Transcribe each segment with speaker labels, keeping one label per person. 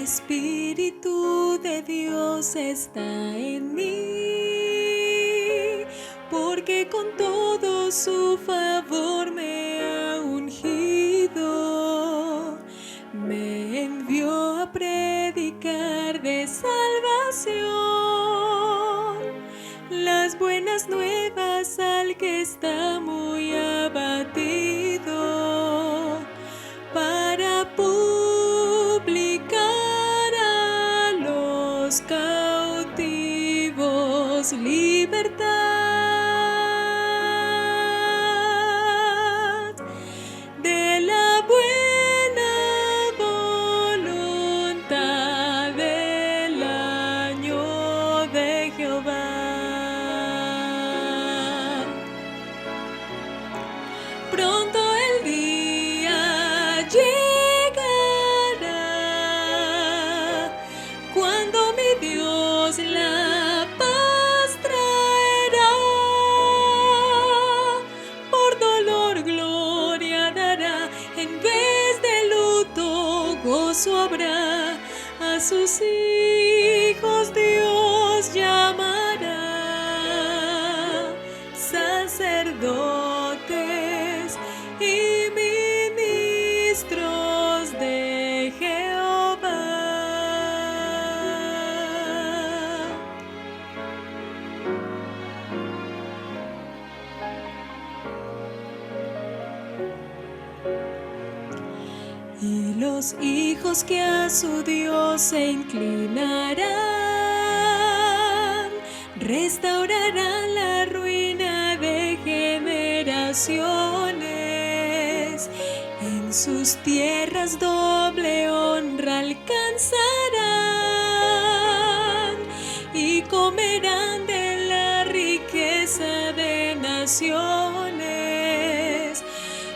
Speaker 1: Espíritu de Dios está en mí, porque con todo su favor me ha ungido. Me envió a predicar de salvación, las buenas nuevas al que está muy abatido, para publicar a los cautivos libertad, de la buena voluntad del año de Jehová. Pronto el día llegará cuando mi Dios la paz traerá. Por dolor gloria dará, en vez de luto gozo habrá. A sus hijos Dios llamará sacerdotes y ministros de Jehová. Y los hijos que a su Dios se inclinarán, restaurarán la ruina de generaciones. En sus tierras doble honra alcanzarán y comerán de la riqueza de naciones,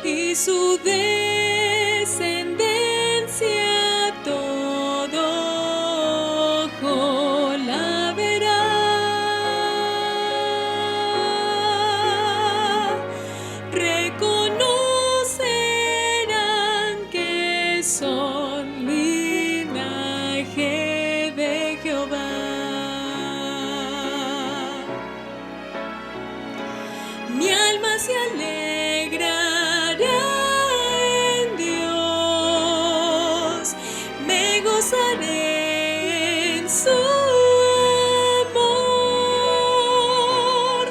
Speaker 1: y su descendencia todo ojo la verá. Reconocerán que son linaje de Jehová. Mi alma se alegrará en Dios, me gozaré en su amor.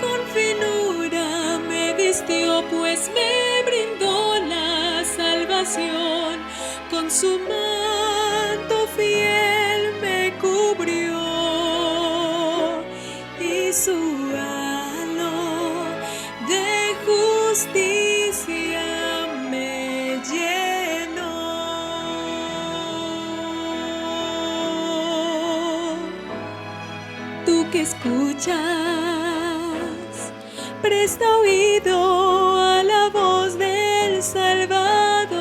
Speaker 1: Con finura me vistió, pues me brindó la salvación. Con su manto fiel me cubrió, y su de justicia me llenó. Tú que escuchas, presta oído a la voz del Salvador.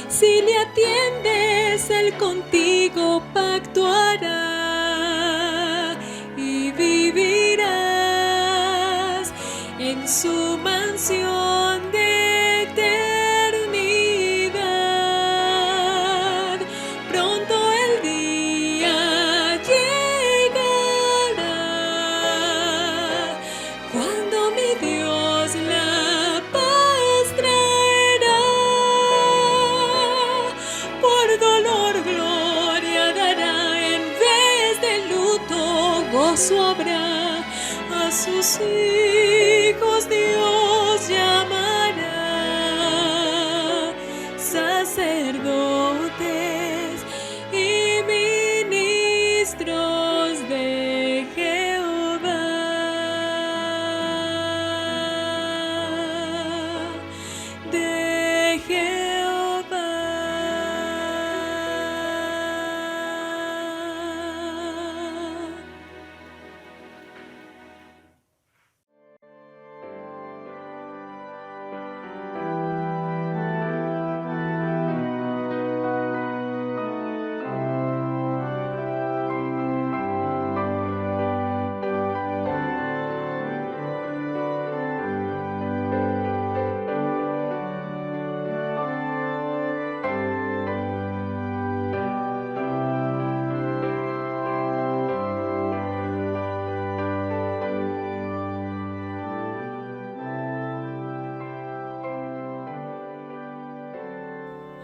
Speaker 1: Si le atiendes, Él contigo pactuará y vivirás en su mansión de eternidad. Pronto el día llegará cuando mi Dios la paz traerá. Por dolor gloria dará, en vez de luto gozo habrá. A sus hijos Dios llamará sacerdotes y ministros de Jehová. De Jehová.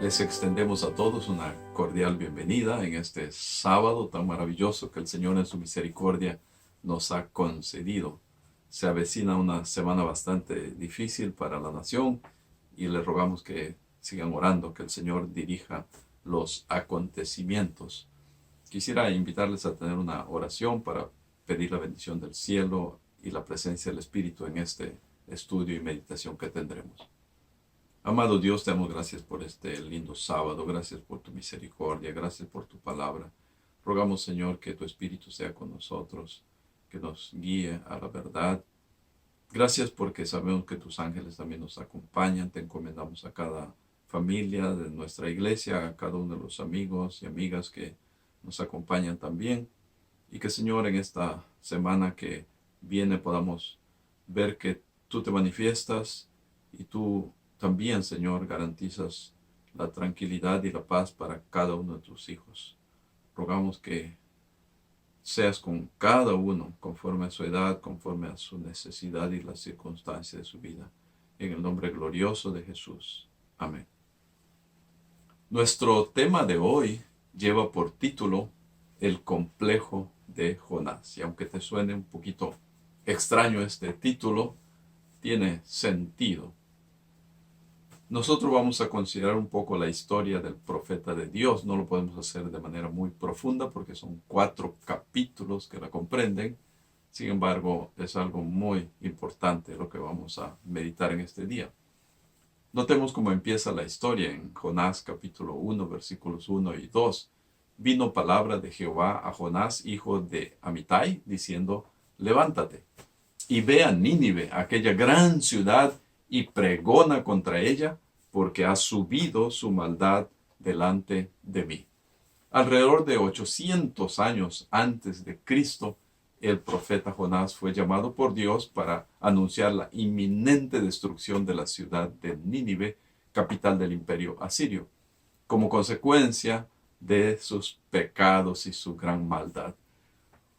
Speaker 2: Les extendemos a todos una cordial bienvenida en este sábado tan maravilloso que el Señor en su misericordia nos ha concedido. Se avecina una semana bastante difícil para la nación y les rogamos que sigan orando, que el Señor dirija los acontecimientos. Quisiera invitarles a tener una oración para pedir la bendición del cielo y la presencia del Espíritu en este estudio y meditación que tendremos. Amado Dios, te damos gracias por este lindo sábado, gracias por tu misericordia, gracias por tu palabra. Rogamos, Señor, que tu Espíritu sea con nosotros, que nos guíe a la verdad. Gracias porque sabemos que tus ángeles también nos acompañan. Te encomendamos a cada familia de nuestra iglesia, a cada uno de los amigos y amigas que nos acompañan también. Y que, Señor, en esta semana que viene podamos ver que tú te manifiestas y tú también, Señor, garantizas la tranquilidad y la paz para cada uno de tus hijos. Rogamos que seas con cada uno conforme a su edad, conforme a su necesidad y las circunstancias de su vida. En el nombre glorioso de Jesús. Amén. Nuestro tema de hoy lleva por título El complejo de Jonás. Y aunque te suene un poquito extraño este título, tiene sentido. Nosotros vamos a considerar un poco la historia del profeta de Dios. No lo podemos hacer de manera muy profunda porque son 4 capítulos que la comprenden. Sin embargo, es algo muy importante lo que vamos a meditar en este día. Notemos cómo empieza la historia en Jonás capítulo 1, versículos 1 y 2. Vino palabra de Jehová a Jonás, hijo de Amitai, diciendo, levántate y ve a Nínive, aquella gran ciudad, y pregona contra ella, porque ha subido su maldad delante de mí. Alrededor de 800 años antes de Cristo, el profeta Jonás fue llamado por Dios para anunciar la inminente destrucción de la ciudad de Nínive, capital del imperio asirio, como consecuencia de sus pecados y su gran maldad.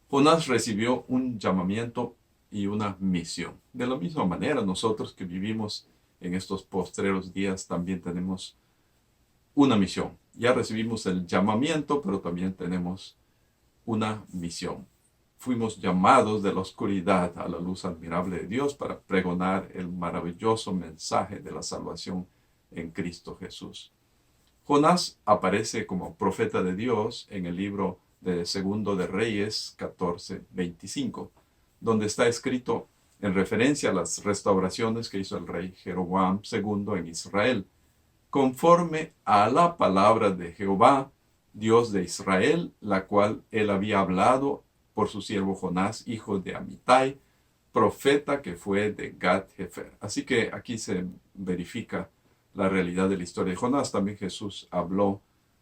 Speaker 2: Jonás recibió un llamamiento y una misión. De la misma manera, nosotros que vivimos en estos postreros días también tenemos una misión. Ya recibimos el llamamiento, pero también tenemos una misión. Fuimos llamados de la oscuridad a la luz admirable de Dios para pregonar el maravilloso mensaje de la salvación en Cristo Jesús. Jonás aparece como profeta de Dios en el libro de Segundo de Reyes 14:25, donde está escrito en referencia a las restauraciones que hizo el rey Jeroboam II en Israel, conforme a la palabra de Jehová, Dios de Israel, la cual él había hablado por su siervo Jonás, hijo de Amitai, profeta que fue de Gat-Hefer. Así que aquí se verifica la realidad de la historia de Jonás. También Jesús habló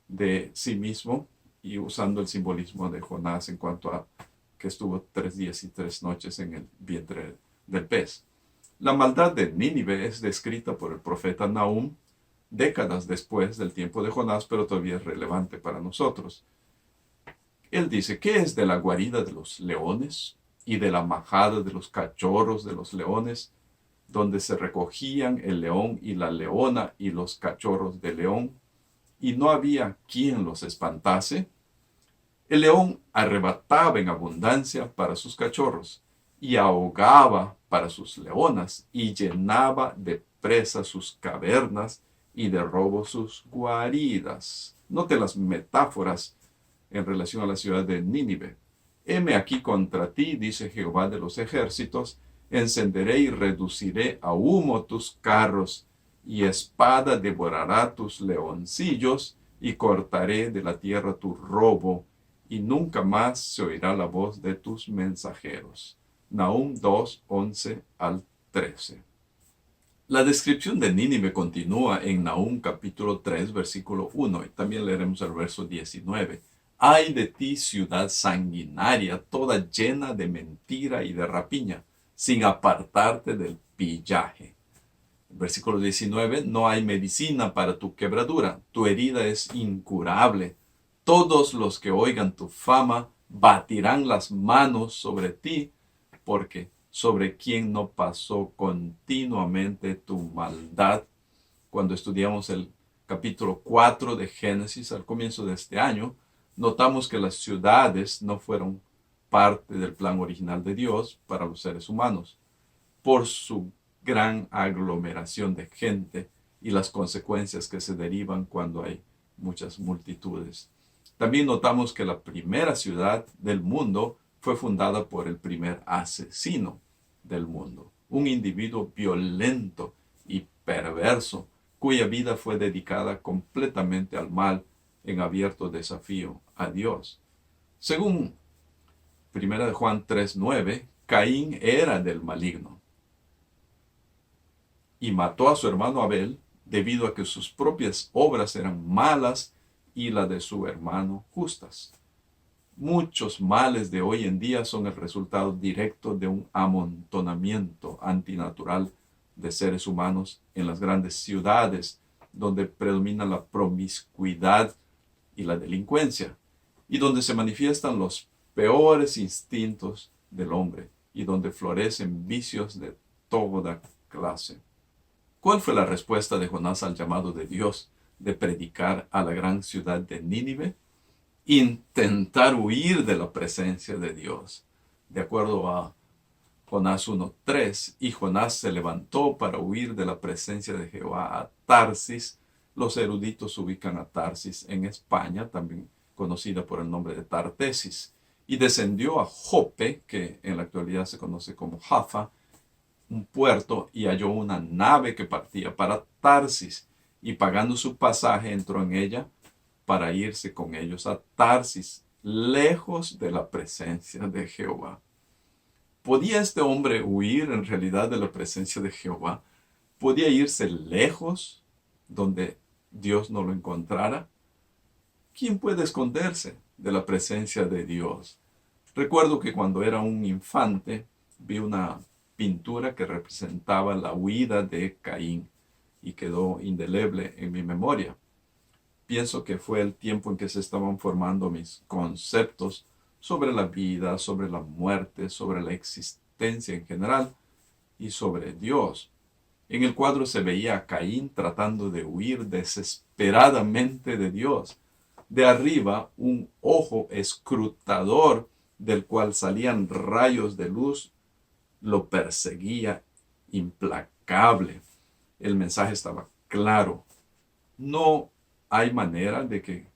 Speaker 2: de sí mismo y usando el simbolismo de Jonás en cuanto a que estuvo 3 días y 3 noches en el vientre del pez. La maldad de Nínive es descrita por el profeta Nahum décadas después del tiempo de Jonás, pero todavía es relevante para nosotros. Él dice, ¿qué es de la guarida de los leones y de la majada de los cachorros de los leones, donde se recogían el león y la leona y los cachorros de león, y no había quien los espantase? El león arrebataba en abundancia para sus cachorros, y ahogaba para sus leonas, y llenaba de presa sus cavernas, y de robo sus guaridas. Note las metáforas en relación a la ciudad de Nínive. Heme aquí contra ti, dice Jehová de los ejércitos, encenderé y reduciré a humo tus carros, y espada devorará tus leoncillos, y cortaré de la tierra tu robo, y nunca más se oirá la voz de tus mensajeros. Nahum 2, 11 al 13. La descripción de Nínive continúa en Nahum capítulo 3, versículo 1, y también leeremos el verso 19. Ay de ti, ciudad sanguinaria, toda llena de mentira y de rapiña, sin apartarte del pillaje. Versículo 19, no hay medicina para tu quebradura, tu herida es incurable. Todos los que oigan tu fama batirán las manos sobre ti, porque sobre quien no pasó continuamente tu maldad. Cuando estudiamos el capítulo 4 de Génesis, al comienzo de este año, notamos que las ciudades no fueron parte del plan original de Dios para los seres humanos, por su gran aglomeración de gente y las consecuencias que se derivan cuando hay muchas multitudes. También notamos que la primera ciudad del mundo fue fundada por el primer asesino del mundo, un individuo violento y perverso, cuya vida fue dedicada completamente al mal en abierto desafío a Dios. Según 1 de Juan 3:9, Caín era del maligno y mató a su hermano Abel debido a que sus propias obras eran malas y la de su hermano justas. Muchos males de hoy en día son el resultado directo de un amontonamiento antinatural de seres humanos en las grandes ciudades, donde predomina la promiscuidad y la delincuencia, y donde se manifiestan los peores instintos del hombre, y donde florecen vicios de toda clase. ¿Cuál fue la respuesta de Jonás al llamado de Dios de predicar a la gran ciudad de Nínive? Intentar huir de la presencia de Dios. De acuerdo a Jonás 1:3, y Jonás se levantó para huir de la presencia de Jehová a Tarsis. Los eruditos ubican a Tarsis en España, también conocida por el nombre de Tartesis, y descendió a Jope, que en la actualidad se conoce como Jaffa, un puerto, y halló una nave que partía para Tarsis, y pagando su pasaje entró en ella para irse con ellos a Tarsis, lejos de la presencia de Jehová. ¿Podía este hombre huir en realidad de la presencia de Jehová? ¿Podía irse lejos donde Dios no lo encontrara? ¿Quién puede esconderse de la presencia de Dios? Recuerdo que cuando era un infante vi una pintura que representaba la huida de Caín y quedó indeleble en mi memoria. Pienso que fue el tiempo en que se estaban formando mis conceptos sobre la vida, sobre la muerte, sobre la existencia en general y sobre Dios. En el cuadro se veía a Caín tratando de huir desesperadamente de Dios. De arriba, un ojo escrutador del cual salían rayos de luz lo perseguía implacable. El mensaje estaba claro. No hay manera de que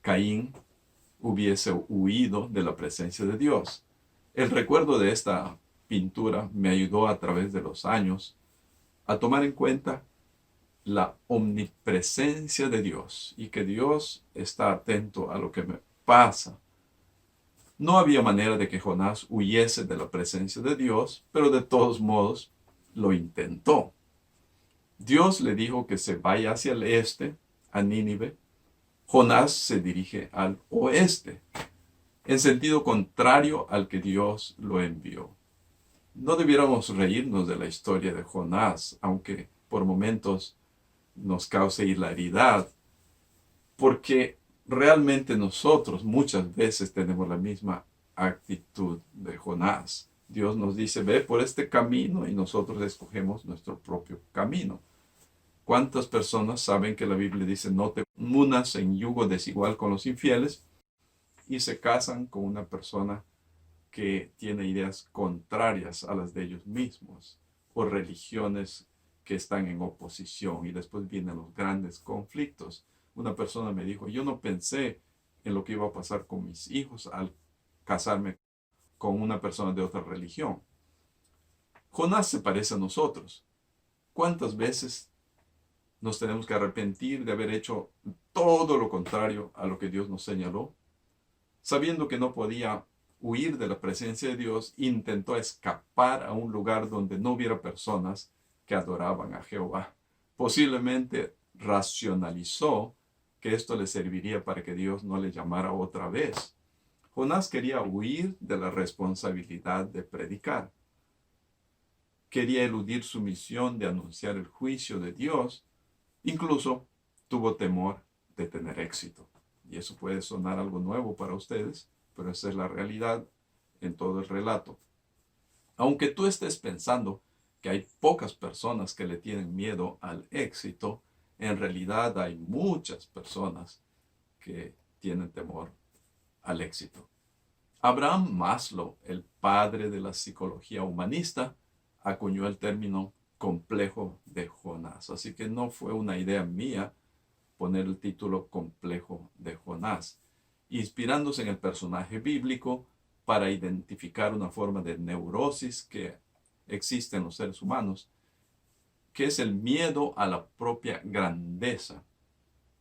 Speaker 2: Caín hubiese huido de la presencia de Dios. El recuerdo de esta pintura me ayudó a través de los años a tomar en cuenta la omnipresencia de Dios y que Dios está atento a lo que me pasa. No había manera de que Jonás huyese de la presencia de Dios, pero de todos modos lo intentó. Dios le dijo que se vaya hacia el este, a Nínive. Jonás se dirige al oeste, en sentido contrario al que Dios lo envió. No debiéramos reírnos de la historia de Jonás, aunque por momentos nos cause hilaridad, porque realmente nosotros muchas veces tenemos la misma actitud de Jonás. Dios nos dice, ve por este camino, y nosotros escogemos nuestro propio camino. ¿Cuántas personas saben que la Biblia dice, no te unas en yugo desigual con los infieles, y se casan con una persona que tiene ideas contrarias a las de ellos mismos, o religiones que están en oposición, y después vienen los grandes conflictos? Una persona me dijo, yo no pensé en lo que iba a pasar con mis hijos al casarme con una persona de otra religión. Jonás se parece a nosotros. ¿Cuántas veces nos tenemos que arrepentir de haber hecho todo lo contrario a lo que Dios nos señaló? Sabiendo que no podía huir de la presencia de Dios, intentó escapar a un lugar donde no hubiera personas que adoraban a Jehová. Posiblemente racionalizó que esto le serviría para que Dios no le llamara otra vez. Jonás quería huir de la responsabilidad de predicar. Quería eludir su misión de anunciar el juicio de Dios. Incluso tuvo temor de tener éxito. Y eso puede sonar algo nuevo para ustedes, pero esa es la realidad en todo el relato. Aunque tú estés pensando que hay pocas personas que le tienen miedo al éxito, en realidad hay muchas personas que tienen temor al éxito. Abraham Maslow, el padre de la psicología humanista, acuñó el término complejo de Jonás. Así que no fue una idea mía poner el título complejo de Jonás, inspirándose en el personaje bíblico para identificar una forma de neurosis que existe en los seres humanos, que es el miedo a la propia grandeza,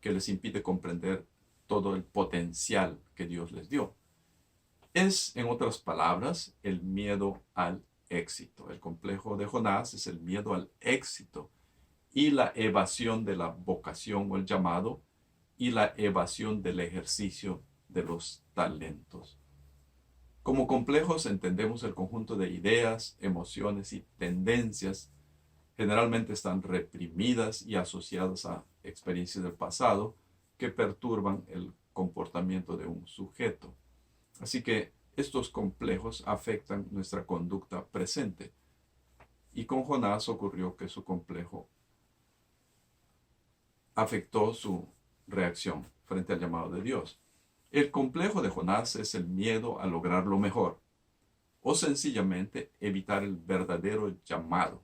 Speaker 2: que les impide comprender todo el potencial que Dios les dio. Es, en otras palabras, el miedo al éxito. El complejo de Jonás es el miedo al éxito y la evasión de la vocación o el llamado y la evasión del ejercicio de los talentos. Como complejos entendemos el conjunto de ideas, emociones y tendencias. Generalmente están reprimidas y asociadas a experiencias del pasado que perturban el comportamiento de un sujeto. Así que estos complejos afectan nuestra conducta presente. Y con Jonás ocurrió que su complejo afectó su reacción frente al llamado de Dios. El complejo de Jonás es el miedo a lograr lo mejor o sencillamente evitar el verdadero llamado,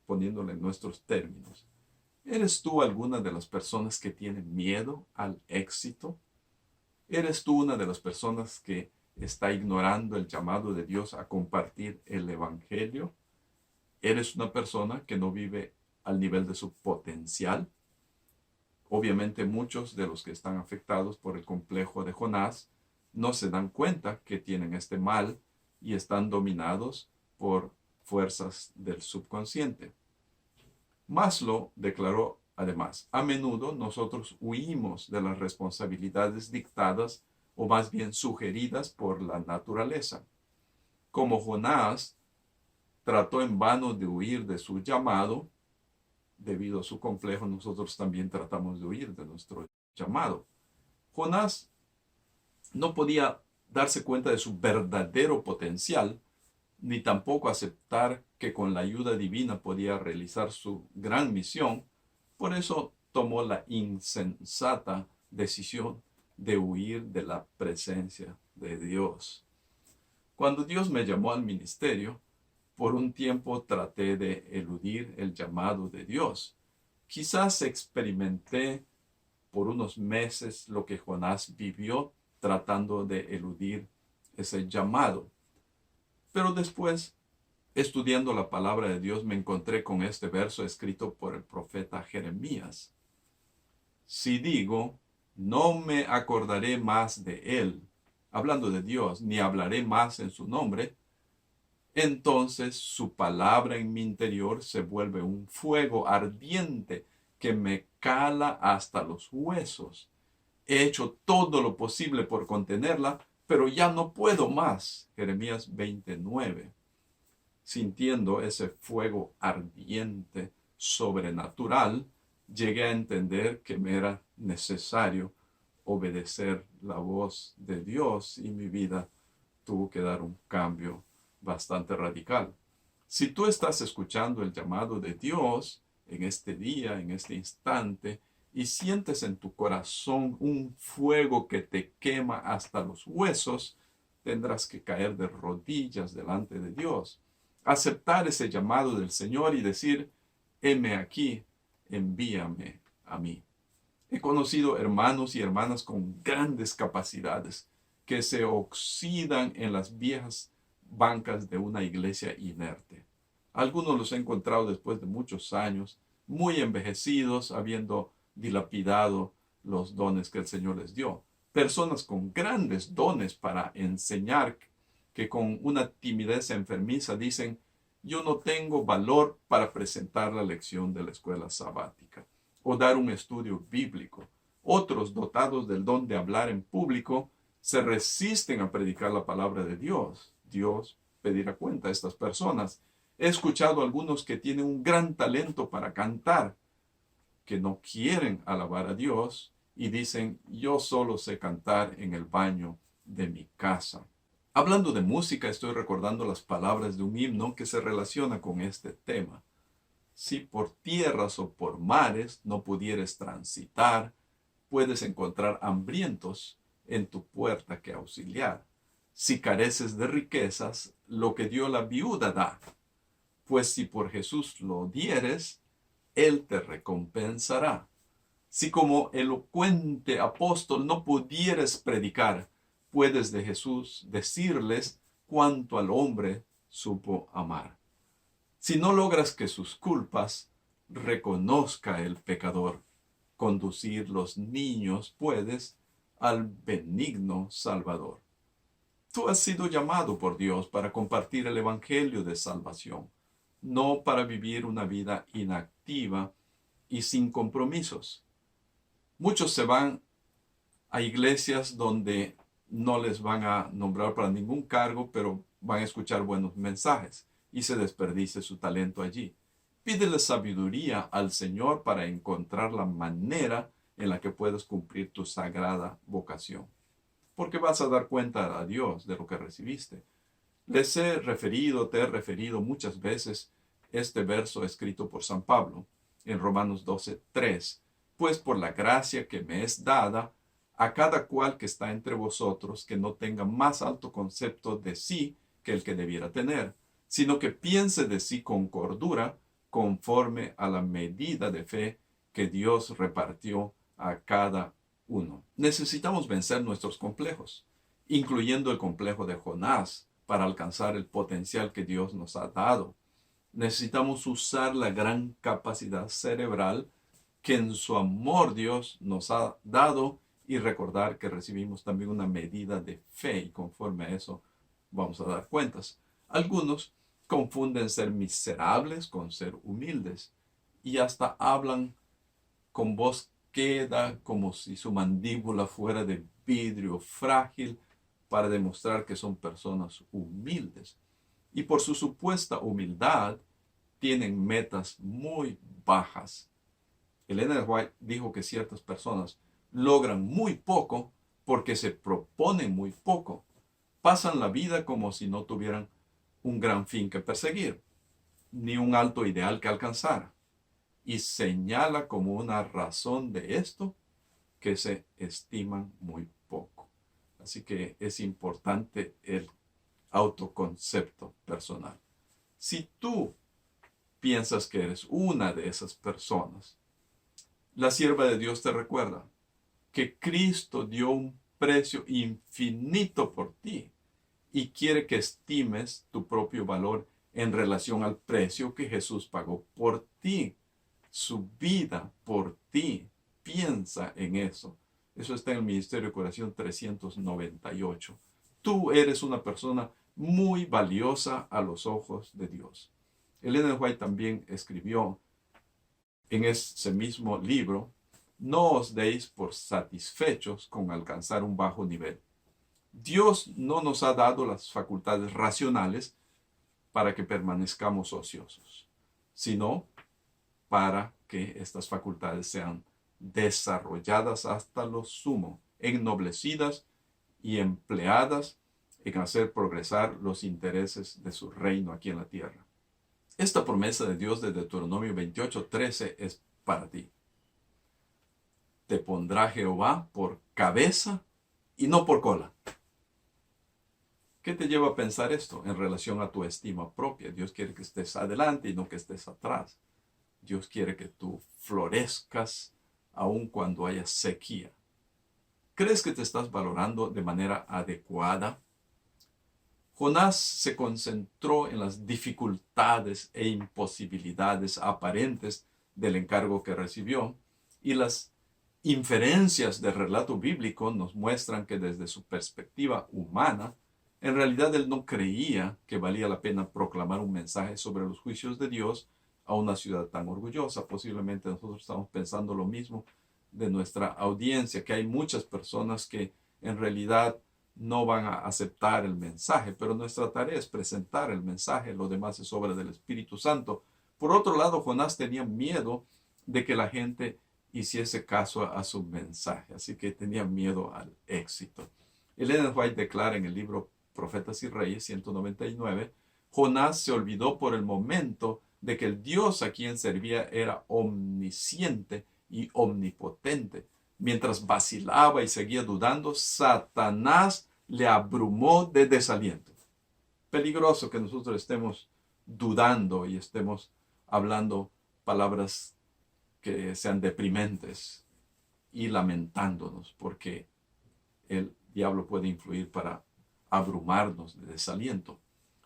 Speaker 2: poniéndole en nuestros términos. ¿Eres tú alguna de las personas que tiene miedo al éxito? ¿Eres tú una de las personas que está ignorando el llamado de Dios a compartir el Evangelio? ¿Eres una persona que no vive al nivel de su potencial? Obviamente muchos de los que están afectados por el complejo de Jonás no se dan cuenta que tienen este mal y están dominados por fuerzas del subconsciente. Maslow declaró además, a menudo nosotros huimos de las responsabilidades dictadas o más bien sugeridas por la naturaleza. Como Jonás trató en vano de huir de su llamado, debido a su complejo, nosotros también tratamos de huir de nuestro llamado. Jonás no podía darse cuenta de su verdadero potencial, ni tampoco aceptar que con la ayuda divina podía realizar su gran misión. Por eso tomó la insensata decisión de huir de la presencia de Dios. Cuando Dios me llamó al ministerio, por un tiempo traté de eludir el llamado de Dios. Quizás experimenté por unos meses lo que Jonás vivió tratando de eludir ese llamado. Pero después, estudiando la palabra de Dios, me encontré con este verso escrito por el profeta Jeremías. Si digo, no me acordaré más de él, hablando de Dios, ni hablaré más en su nombre, entonces su palabra en mi interior se vuelve un fuego ardiente que me cala hasta los huesos. He hecho todo lo posible por contenerla, pero ya no puedo más. Jeremías 29. Sintiendo ese fuego ardiente sobrenatural, llegué a entender que me era necesario obedecer la voz de Dios y mi vida tuvo que dar un cambio bastante radical. Si tú estás escuchando el llamado de Dios en este día, en este instante, y sientes en tu corazón un fuego que te quema hasta los huesos, tendrás que caer de rodillas delante de Dios, aceptar ese llamado del Señor y decir, heme aquí, envíame a mí. He conocido hermanos y hermanas con grandes capacidades que se oxidan en las viejas bancas de una iglesia inerte. Algunos los he encontrado después de muchos años, muy envejecidos, habiendo dilapidado los dones que el Señor les dio. Personas con grandes dones para enseñar, que con una timidez enfermiza dicen, yo no tengo valor para presentar la lección de la escuela sabática o dar un estudio bíblico. Otros, dotados del don de hablar en público, se resisten a predicar la palabra de Dios. Dios pedirá cuenta a estas personas. He escuchado a algunos que tienen un gran talento para cantar, que no quieren alabar a Dios y dicen, yo solo sé cantar en el baño de mi casa. Hablando de música, estoy recordando las palabras de un himno que se relaciona con este tema. Si por tierras o por mares no pudieres transitar, puedes encontrar hambrientos en tu puerta que auxiliar. Si careces de riquezas, lo que dio la viuda da. Pues si por Jesús lo dieres, Él te recompensará. Si como elocuente apóstol no pudieres predicar, puedes de Jesús decirles cuánto al hombre supo amar. Si no logras que sus culpas reconozca el pecador, conducir los niños puedes al benigno Salvador. Tú has sido llamado por Dios para compartir el Evangelio de salvación, no para vivir una vida inactiva y sin compromisos. Muchos se van a iglesias donde no les van a nombrar para ningún cargo, pero van a escuchar buenos mensajes y se desperdicia su talento allí. Pídele sabiduría al Señor para encontrar la manera en la que puedes cumplir tu sagrada vocación. Porque vas a dar cuenta a Dios de lo que recibiste. Te he referido muchas veces este verso escrito por San Pablo en Romanos 12:3. Pues por la gracia que me es dada, a cada cual que está entre vosotros, que no tenga más alto concepto de sí que el que debiera tener, sino que piense de sí con cordura, conforme a la medida de fe que Dios repartió a cada uno. Necesitamos vencer nuestros complejos, incluyendo el complejo de Jonás, para alcanzar el potencial que Dios nos ha dado. Necesitamos usar la gran capacidad cerebral que en su amor Dios nos ha dado y recordar que recibimos también una medida de fe y conforme a eso vamos a dar cuentas. Algunos confunden ser miserables con ser humildes y hasta hablan con voz queda como si su mandíbula fuera de vidrio frágil para demostrar que son personas humildes. Y por su supuesta humildad tienen metas muy bajas. Elena de White dijo que ciertas personas logran muy poco porque se proponen muy poco. Pasan la vida como si no tuvieran un gran fin que perseguir, ni un alto ideal que alcanzar. Y señala como una razón de esto que se estiman muy poco. Así que es importante el autoconcepto personal. Si tú piensas que eres una de esas personas, la sierva de Dios te recuerda que Cristo dio un precio infinito por ti y quiere que estimes tu propio valor en relación al precio que Jesús pagó por ti, su vida por ti. Piensa en eso. Eso está en el Ministerio de Curación 398. Tú eres una persona muy valiosa a los ojos de Dios. Elena White también escribió en ese mismo libro: no os deis por satisfechos con alcanzar un bajo nivel. Dios no nos ha dado las facultades racionales para que permanezcamos ociosos, sino para que estas facultades sean desarrolladas hasta lo sumo, ennoblecidas y empleadas en hacer progresar los intereses de su reino aquí en la tierra. Esta promesa de Dios de Deuteronomio 28:13 es para ti. Te pondrá Jehová por cabeza y no por cola. ¿Qué te lleva a pensar esto en relación a tu estima propia? Dios quiere que estés adelante y no que estés atrás. Dios quiere que tú florezcas aun cuando haya sequía. ¿Crees que te estás valorando de manera adecuada? Jonás se concentró en las dificultades e imposibilidades aparentes del encargo que recibió, y las inferencias del relato bíblico nos muestran que desde su perspectiva humana, en realidad él no creía que valía la pena proclamar un mensaje sobre los juicios de Dios a una ciudad tan orgullosa. Posiblemente nosotros estamos pensando lo mismo de nuestra audiencia, que hay muchas personas que en realidad no van a aceptar el mensaje, pero nuestra tarea es presentar el mensaje, lo demás es obra del Espíritu Santo. Por otro lado, Jonás tenía miedo de que la gente hiciese caso a su mensaje, así que tenía miedo al éxito. Elena White declara en el libro Profetas y Reyes 199, Jonás se olvidó por el momento de que el Dios a quien servía era omnisciente y omnipotente. Mientras vacilaba y seguía dudando, Satanás le abrumó de desaliento. Peligroso que nosotros estemos dudando y estemos hablando palabras que sean deprimentes y lamentándonos, porque el diablo puede influir para abrumarnos de desaliento.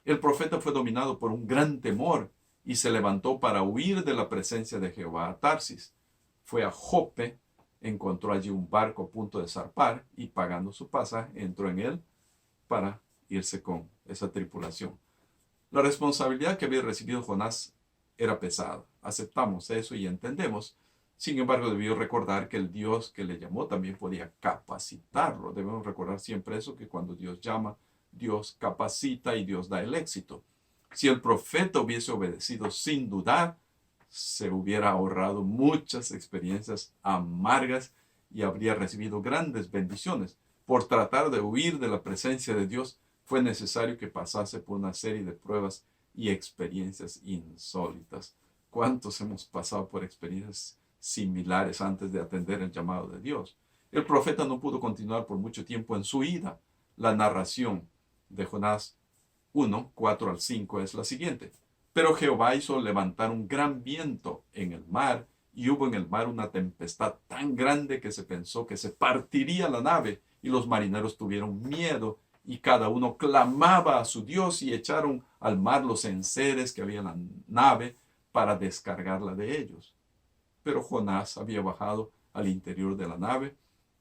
Speaker 2: El profeta fue dominado por un gran temor y se levantó para huir de la presencia de Jehová a Tarsis. Fue a Jope, encontró allí un barco a punto de zarpar y pagando su pasaje entró en él para irse con esa tripulación. La responsabilidad que había recibido Jonás era pesada. Aceptamos eso y entendemos. Sin embargo, debió recordar que el Dios que le llamó también podía capacitarlo. Debemos recordar siempre eso, que cuando Dios llama, Dios capacita y Dios da el éxito. Si el profeta hubiese obedecido sin dudar, se hubiera ahorrado muchas experiencias amargas y habría recibido grandes bendiciones. Por tratar de huir de la presencia de Dios, fue necesario que pasase por una serie de pruebas y experiencias insólitas. ¿Cuántos hemos pasado por experiencias similares antes de atender el llamado de Dios? El profeta no pudo continuar por mucho tiempo en su ida. La narración de Jonás 1, 4 al 5 es la siguiente. Pero Jehová hizo levantar un gran viento en el mar, y hubo en el mar una tempestad tan grande que se pensó que se partiría la nave, y los marineros tuvieron miedo, y cada uno clamaba a su Dios, y echaron al mar los enseres que había en la nave para descargarla de ellos. Pero Jonás había bajado al interior de la nave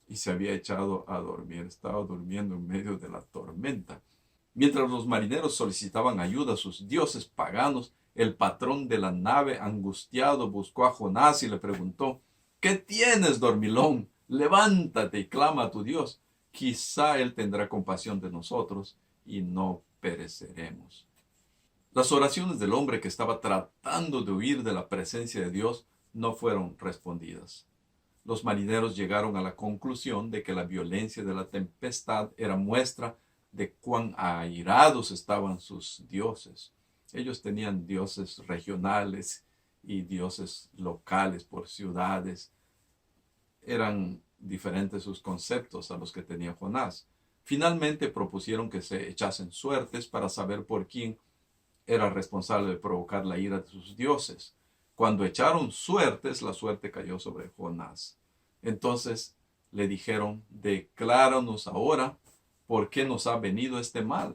Speaker 2: y se había echado a dormir. Estaba durmiendo en medio de la tormenta. Mientras los marineros solicitaban ayuda a sus dioses paganos, el patrón de la nave, angustiado, buscó a Jonás y le preguntó: ¿Qué tienes, dormilón? Levántate y clama a tu Dios. Quizá él tendrá compasión de nosotros y no pereceremos. Las oraciones del hombre que estaba tratando de huir de la presencia de Dios no fueron respondidas. Los marineros llegaron a la conclusión de que la violencia de la tempestad era muestra de cuán airados estaban sus dioses. Ellos tenían dioses regionales y dioses locales por ciudades. Eran diferentes sus conceptos a los que tenía Jonás. Finalmente propusieron que se echasen suertes para saber por quién era responsable de provocar la ira de sus dioses. Cuando echaron suertes, la suerte cayó sobre Jonás. Entonces le dijeron: decláranos ahora por qué nos ha venido este mal.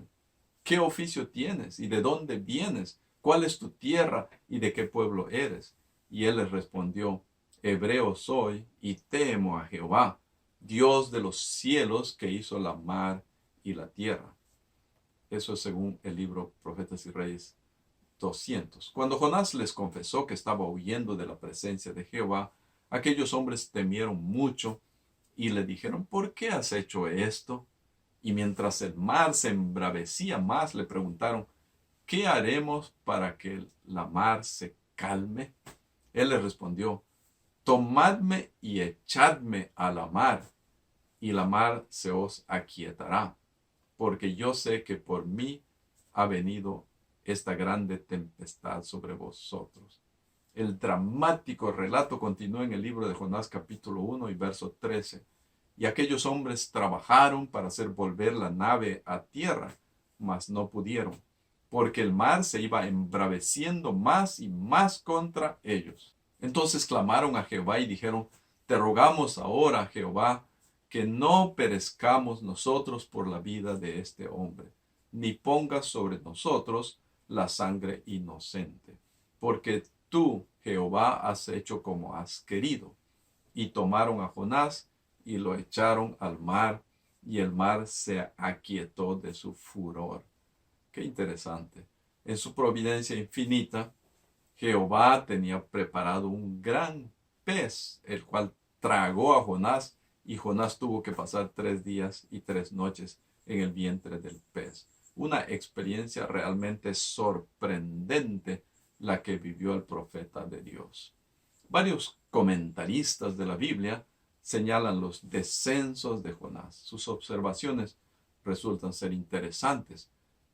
Speaker 2: ¿Qué oficio tienes y de dónde vienes? ¿Cuál es tu tierra y de qué pueblo eres? Y él les respondió: hebreo soy y temo a Jehová, Dios de los cielos, que hizo la mar y la tierra. Eso es según el libro Profetas y Reyes 200. Cuando Jonás les confesó que estaba huyendo de la presencia de Jehová, aquellos hombres temieron mucho y le dijeron: ¿por qué has hecho esto? Y mientras el mar se embravecía más, le preguntaron: ¿qué haremos para que la mar se calme? Él les respondió: tomadme y echadme a la mar, y la mar se os aquietará, porque yo sé que por mí ha venido esta grande tempestad sobre vosotros. El dramático relato continúa en el libro de Jonás capítulo 1 y verso 13. Y aquellos hombres trabajaron para hacer volver la nave a tierra, mas no pudieron, porque el mar se iba embraveciendo más y más contra ellos. Entonces clamaron a Jehová y dijeron: te rogamos ahora, Jehová, que no perezcamos nosotros por la vida de este hombre, ni pongas sobre nosotros la sangre inocente, porque tú, Jehová, has hecho como has querido. Y tomaron a Jonás y lo echaron al mar, y el mar se aquietó de su furor. Qué interesante. En su providencia infinita, Jehová tenía preparado un gran pez, el cual tragó a Jonás, y Jonás tuvo que pasar 3 días y 3 noches en el vientre del pez. Una experiencia realmente sorprendente la que vivió el profeta de Dios. Varios comentaristas de la Biblia señalan los descensos de Jonás. Sus observaciones resultan ser interesantes.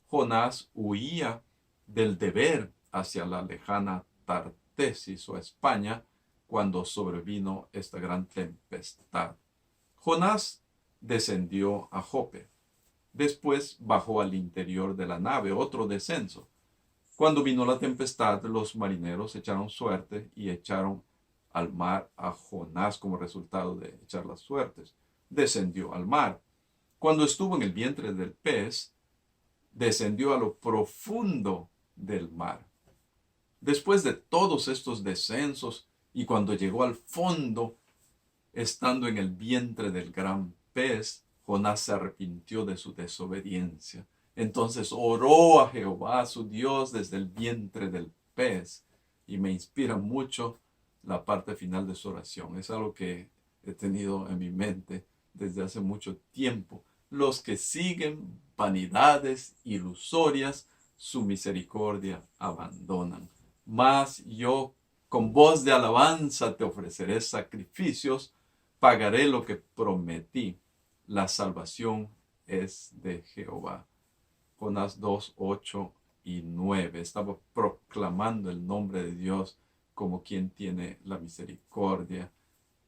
Speaker 2: Jonás huía del deber hacia la lejana Tartesis o España cuando sobrevino esta gran tempestad. Jonás descendió a Jope. Después bajó al interior de la nave, otro descenso. Cuando vino la tempestad, los marineros echaron suerte y echaron al mar a Jonás como resultado de echar las suertes. Descendió al mar. Cuando estuvo en el vientre del pez, descendió a lo profundo del mar. Después de todos estos descensos y cuando llegó al fondo, estando en el vientre del gran pez, Jonás se arrepintió de su desobediencia. Entonces oró a Jehová, su Dios, desde el vientre del pez. Y me inspira mucho la parte final de su oración. Es algo que he tenido en mi mente desde hace mucho tiempo. Los que siguen vanidades ilusorias, su misericordia abandonan. Mas yo con voz de alabanza te ofreceré sacrificios, pagaré lo que prometí. La salvación es de Jehová. Jonás 2, 8 y 9. Estaba proclamando el nombre de Dios como quien tiene la misericordia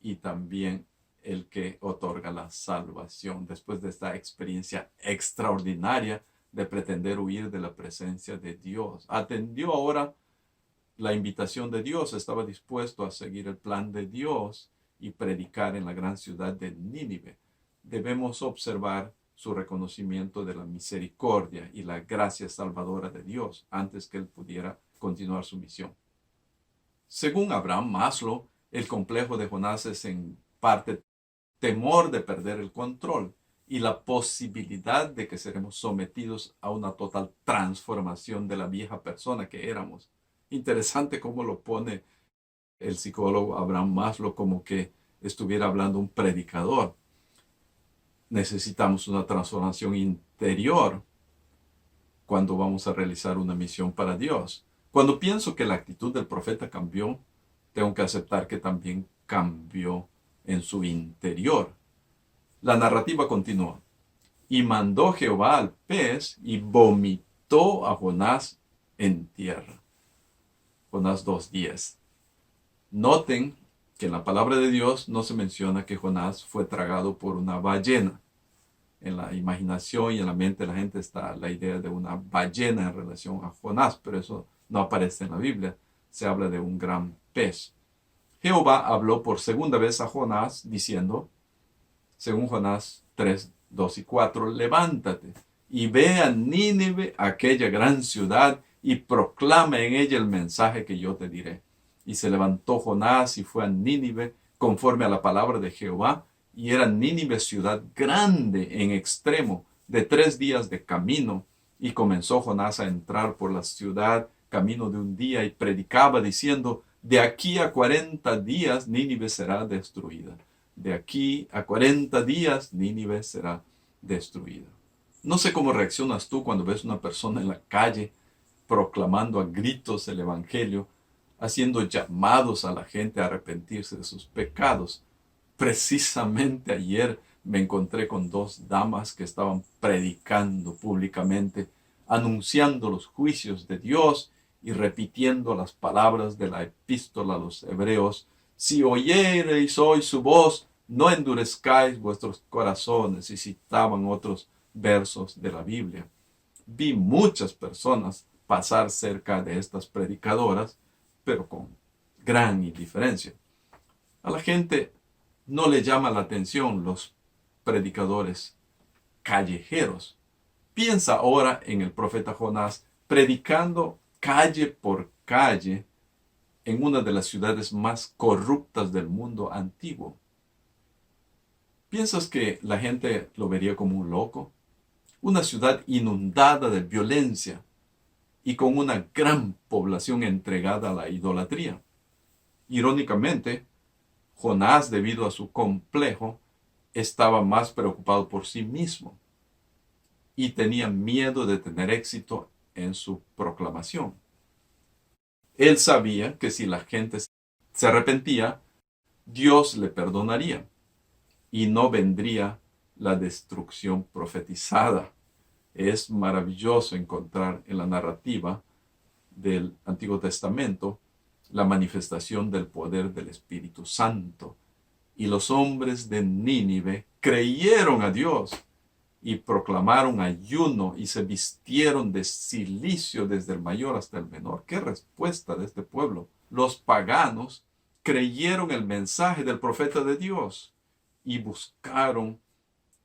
Speaker 2: y también el que otorga la salvación. Después de esta experiencia extraordinaria de pretender huir de la presencia de Dios, atendió ahora la invitación de Dios, estaba dispuesto a seguir el plan de Dios y predicar en la gran ciudad de Nínive. Debemos observar su reconocimiento de la misericordia y la gracia salvadora de Dios antes que él pudiera continuar su misión. Según Abraham Maslow, el complejo de Jonás es en parte temor de perder el control y la posibilidad de que seremos sometidos a una total transformación de la vieja persona que éramos. Interesante cómo lo pone el psicólogo Abraham Maslow, como que estuviera hablando un predicador. Necesitamos una transformación interior cuando vamos a realizar una misión para Dios. Cuando pienso que la actitud del profeta cambió, tengo que aceptar que también cambió en su interior. La narrativa continúa. Y mandó Jehová al pez y vomitó a Jonás en tierra. Jonás 2:10. Noten que en la palabra de Dios no se menciona que Jonás fue tragado por una ballena. En la imaginación y en la mente de la gente está la idea de una ballena en relación a Jonás, pero eso no aparece en la Biblia. Se habla de un gran pez. Jehová habló por segunda vez a Jonás diciendo, según Jonás 3, 2 y 4, levántate y ve a Nínive, aquella gran ciudad, y proclama en ella el mensaje que yo te diré. Y se levantó Jonás y fue a Nínive conforme a la palabra de Jehová, y era Nínive ciudad grande en extremo, de 3 días de camino. Y comenzó Jonás a entrar por la ciudad, camino de un día, y predicaba diciendo, de aquí a 40 días Nínive será destruida. De aquí a 40 días Nínive será destruida. No sé cómo reaccionas tú cuando ves una persona en la calle proclamando a gritos el evangelio, haciendo llamados a la gente a arrepentirse de sus pecados. Precisamente ayer me encontré con 2 damas que estaban predicando públicamente, anunciando los juicios de Dios y repitiendo las palabras de la epístola a los hebreos. Si oyereis hoy su voz, no endurezcáis vuestros corazones. Y citaban otros versos de la Biblia. Vi muchas personas pasar cerca de estas predicadoras, pero con gran indiferencia. A la gente no le llama la atención los predicadores callejeros. Piensa ahora en el profeta Jonás predicando calle por calle en una de las ciudades más corruptas del mundo antiguo. ¿Piensas que la gente lo vería como un loco? Una ciudad inundada de violencia y con una gran población entregada a la idolatría. Irónicamente, Jonás, debido a su complejo, estaba más preocupado por sí mismo y tenía miedo de tener éxito en su proclamación. Él sabía que si la gente se arrepentía, Dios le perdonaría y no vendría la destrucción profetizada. Es maravilloso encontrar en la narrativa del Antiguo Testamento la manifestación del poder del Espíritu Santo. Y los hombres de Nínive creyeron a Dios y proclamaron ayuno y se vistieron de cilicio desde el mayor hasta el menor. ¡Qué respuesta de este pueblo! Los paganos creyeron el mensaje del profeta de Dios y buscaron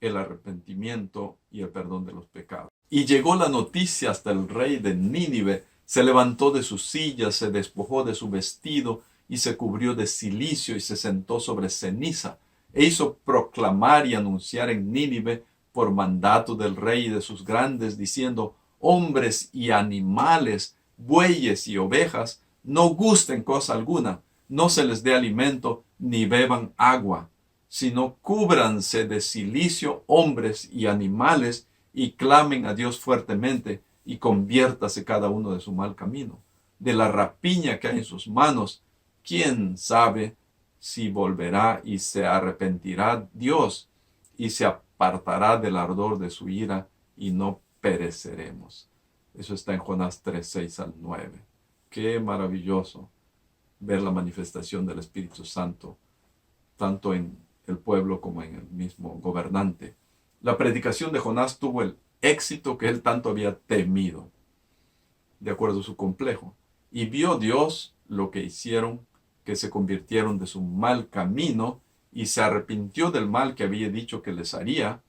Speaker 2: el arrepentimiento y el perdón de los pecados. Y llegó la noticia hasta el rey de Nínive. Se levantó de su silla, se despojó de su vestido y se cubrió de cilicio y se sentó sobre ceniza. E hizo proclamar y anunciar en Nínive por mandato del rey y de sus grandes, diciendo: hombres y animales, bueyes y ovejas, no gusten cosa alguna, no se les dé alimento ni beban agua, sino cúbranse de cilicio hombres y animales y clamen a Dios fuertemente y conviértase cada uno de su mal camino. De la rapiña que hay en sus manos, ¿quién sabe si volverá y se arrepentirá Dios y se apartará del ardor de su ira y no pereceremos? Eso está en Jonás 3, 6 al 9. Qué maravilloso ver la manifestación del Espíritu Santo, tanto en el pueblo como en el mismo gobernante. La predicación de Jonás tuvo el éxito que él tanto había temido, de acuerdo a su complejo. Y vio Dios lo que hicieron, que se convirtieron de su mal camino y se arrepintió del mal que había dicho que les haría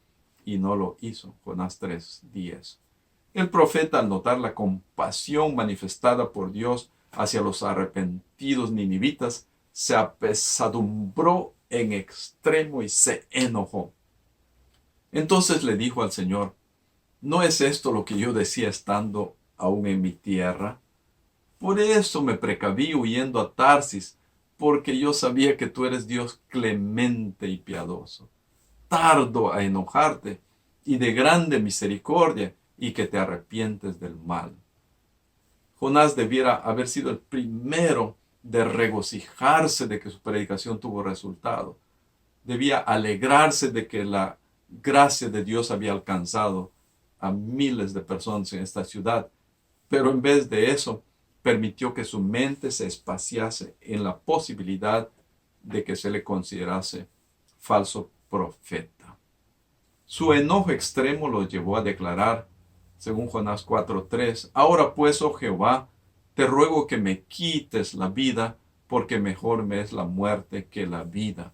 Speaker 2: y no lo hizo. Jonás 3:10. El profeta, al notar la compasión manifestada por Dios hacia los arrepentidos ninivitas, se apesadumbró en extremo y se enojó. Entonces le dijo al Señor: ¿no es esto lo que yo decía estando aún en mi tierra? Por eso me precaví huyendo a Tarsis, porque yo sabía que tú eres Dios clemente y piadoso, tardo a enojarte y de grande misericordia, y que te arrepientes del mal. Jonás debiera haber sido el primero de regocijarse de que su predicación tuvo resultado. Debía alegrarse de que la gracia de Dios había alcanzado a miles de personas en esta ciudad, pero en vez de eso, permitió que su mente se espaciase en la posibilidad de que se le considerase falso profeta. Su enojo extremo lo llevó a declarar, según Jonás 4:3, ahora pues, oh Jehová, te ruego que me quites la vida, porque mejor me es la muerte que la vida.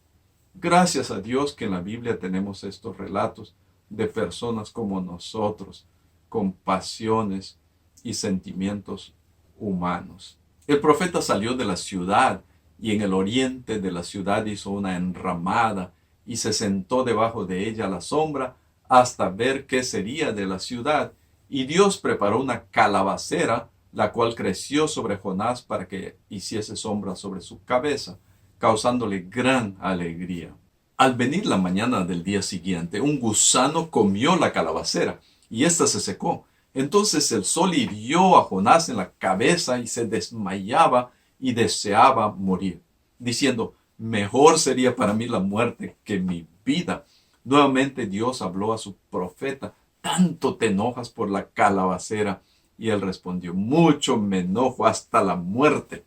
Speaker 2: Gracias a Dios que en la Biblia tenemos estos relatos de personas como nosotros, con pasiones y sentimientos humanos. El profeta salió de la ciudad y en el oriente de la ciudad hizo una enramada y se sentó debajo de ella a la sombra hasta ver qué sería de la ciudad. Y Dios preparó una calabacera, la cual creció sobre Jonás para que hiciese sombra sobre su cabeza, causándole gran alegría. Al venir la mañana del día siguiente, un gusano comió la calabacera y ésta se secó. Entonces el sol hirió a Jonás en la cabeza y se desmayaba y deseaba morir, diciendo: mejor sería para mí la muerte que mi vida. Nuevamente Dios habló a su profeta: ¿tanto te enojas por la calabacera? Y él respondió: mucho me enojo hasta la muerte.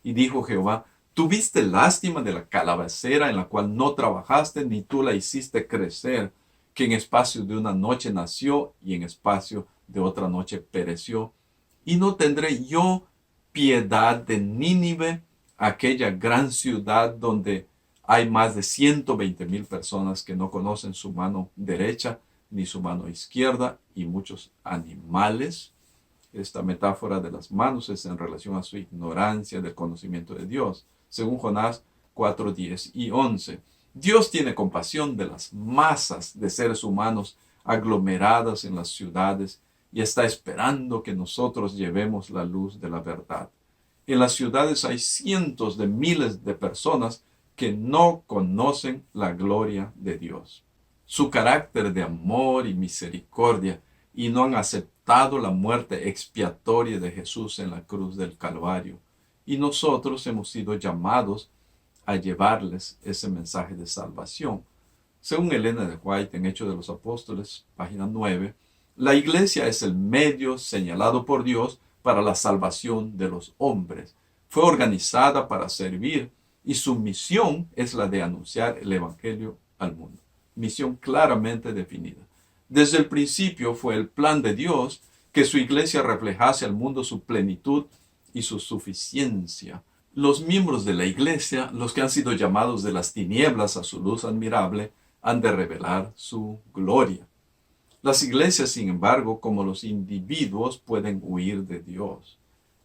Speaker 2: Y dijo Jehová: ¿tuviste lástima de la calabacera en la cual no trabajaste ni tú la hiciste crecer, que en espacio de una noche nació y en espacio de otra noche pereció? ¿Y no tendré yo piedad de Nínive, aquella gran ciudad donde hay más de 120,000 personas que no conocen su mano derecha ni su mano izquierda, y muchos animales? Esta metáfora de las manos es en relación a su ignorancia del conocimiento de Dios, según Jonás 4:10 y 11. Dios tiene compasión de las masas de seres humanos aglomeradas en las ciudades y está esperando que nosotros llevemos la luz de la verdad. En las ciudades hay cientos de miles de personas que no conocen la gloria de Dios, su carácter de amor y misericordia, y no han aceptado la muerte expiatoria de Jesús en la cruz del Calvario. Y nosotros hemos sido llamados a llevarles ese mensaje de salvación. Según Elena de White en Hechos de los Apóstoles, página 9, la iglesia es el medio señalado por Dios para la salvación de los hombres. Fue organizada para servir y su misión es la de anunciar el Evangelio al mundo. Misión claramente definida. Desde el principio fue el plan de Dios que su iglesia reflejase al mundo su plenitud y su suficiencia. Los miembros de la iglesia, los que han sido llamados de las tinieblas a su luz admirable, han de revelar su gloria. Las iglesias, sin embargo, como los individuos, pueden huir de Dios.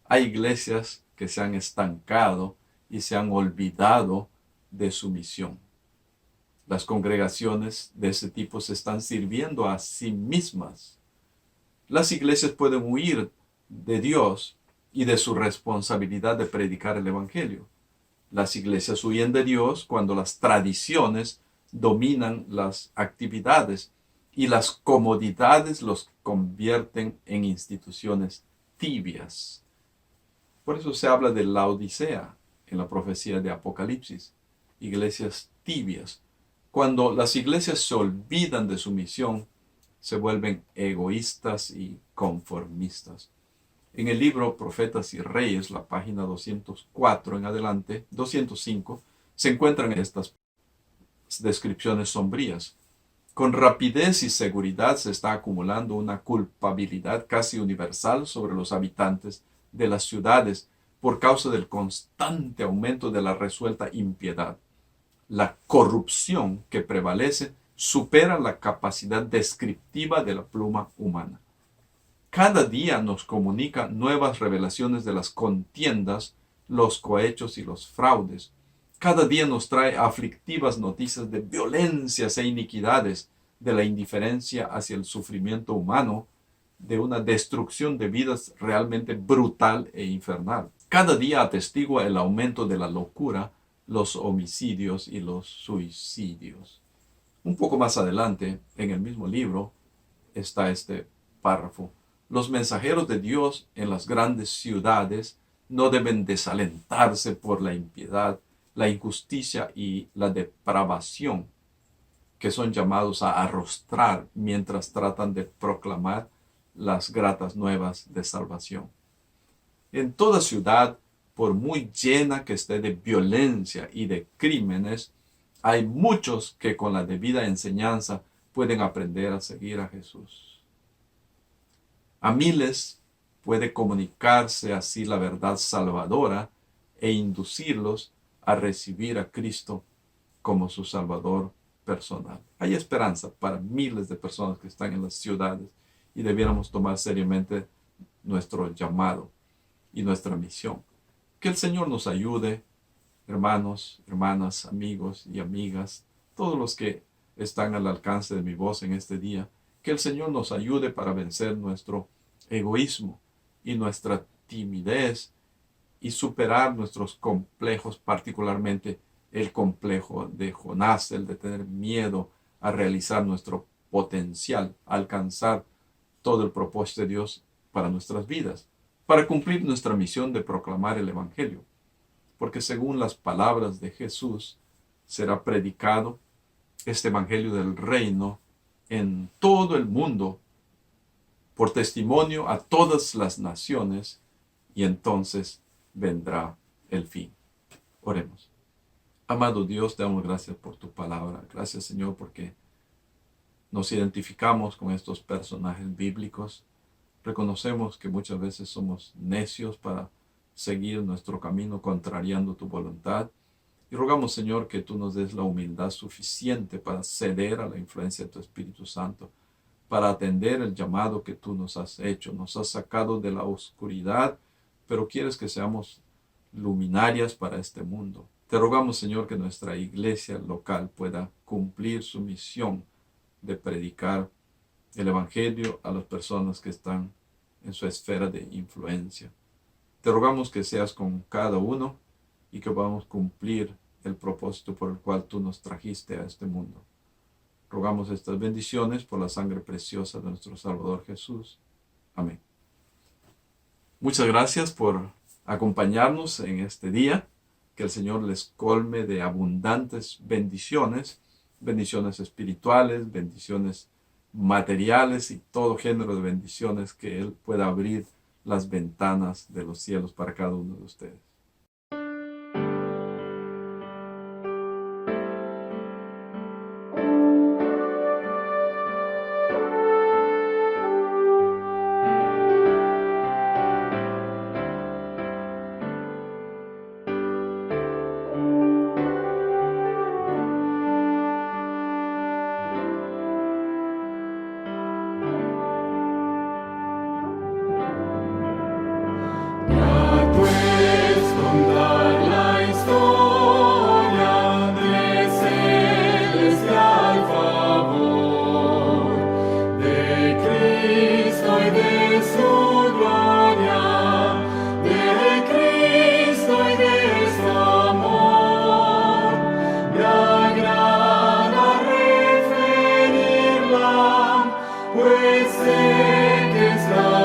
Speaker 2: Hay iglesias que se han estancado y se han olvidado de su misión. Las congregaciones de ese tipo se están sirviendo a sí mismas. Las iglesias pueden huir de Dios y de su responsabilidad de predicar el Evangelio. Las iglesias huyen de Dios cuando las tradiciones dominan las actividades y las comodidades los convierten en instituciones tibias. Por eso se habla de la Odisea en la profecía de Apocalipsis, iglesias tibias. Cuando las iglesias se olvidan de su misión, se vuelven egoístas y conformistas. En el libro Profetas y Reyes, la página 204 en adelante, 205, se encuentran estas descripciones sombrías. Con rapidez y seguridad se está acumulando una culpabilidad casi universal sobre los habitantes de las ciudades por causa del constante aumento de la resuelta impiedad. La corrupción que prevalece supera la capacidad descriptiva de la pluma humana. Cada día nos comunica nuevas revelaciones de las contiendas, los cohechos y los fraudes. Cada día nos trae aflictivas noticias de violencias e iniquidades, de la indiferencia hacia el sufrimiento humano, de una destrucción de vidas realmente brutal e infernal. Cada día atestigua el aumento de la locura, los homicidios y los suicidios. Un poco más adelante, en el mismo libro, está este párrafo. Los mensajeros de Dios en las grandes ciudades no deben desalentarse por la impiedad, la injusticia y la depravación que son llamados a arrostrar mientras tratan de proclamar las gratas nuevas de salvación. En toda ciudad, por muy llena que esté de violencia y de crímenes, hay muchos que con la debida enseñanza pueden aprender a seguir a Jesús. A miles puede comunicarse así la verdad salvadora e inducirlos a recibir a Cristo como su Salvador personal. Hay esperanza para miles de personas que están en las ciudades y debiéramos tomar seriamente nuestro llamado y nuestra misión. Que el Señor nos ayude, hermanos, hermanas, amigos y amigas, todos los que están al alcance de mi voz en este día, que el Señor nos ayude para vencer nuestro egoísmo y nuestra timidez y superar nuestros complejos, particularmente el complejo de Jonás, el de tener miedo a realizar nuestro potencial, a alcanzar todo el propósito de Dios para nuestras vidas, para cumplir nuestra misión de proclamar el Evangelio. Porque según las palabras de Jesús, será predicado este Evangelio del reino en todo el mundo por testimonio a todas las naciones, y entonces vendrá el fin. Oremos. Amado Dios, te damos gracias por tu palabra. Gracias, Señor, porque nos identificamos con estos personajes bíblicos. Reconocemos que muchas veces somos necios para seguir nuestro camino contrariando tu voluntad. Y rogamos, Señor, que tú nos des la humildad suficiente para ceder a la influencia de tu Espíritu Santo, para atender el llamado que tú nos has hecho. Nos has sacado de la oscuridad, pero quieres que seamos luminarias para este mundo. Te rogamos, Señor, que nuestra iglesia local pueda cumplir su misión de predicar el Evangelio a las personas que están en su esfera de influencia. Te rogamos que seas con cada uno y que podamos cumplir el propósito por el cual tú nos trajiste a este mundo. Rogamos estas bendiciones por la sangre preciosa de nuestro Salvador Jesús. Amén. Muchas gracias por acompañarnos en este día. Que el Señor les colme de abundantes bendiciones, bendiciones espirituales, bendiciones materiales y todo género de bendiciones que Él pueda abrir las ventanas de los cielos para cada uno de ustedes.
Speaker 3: Grato es contar la historia de celestial favor, de Cristo y de su gloria, de Cristo y de su amor. Me agrada referirla, pues sé que es la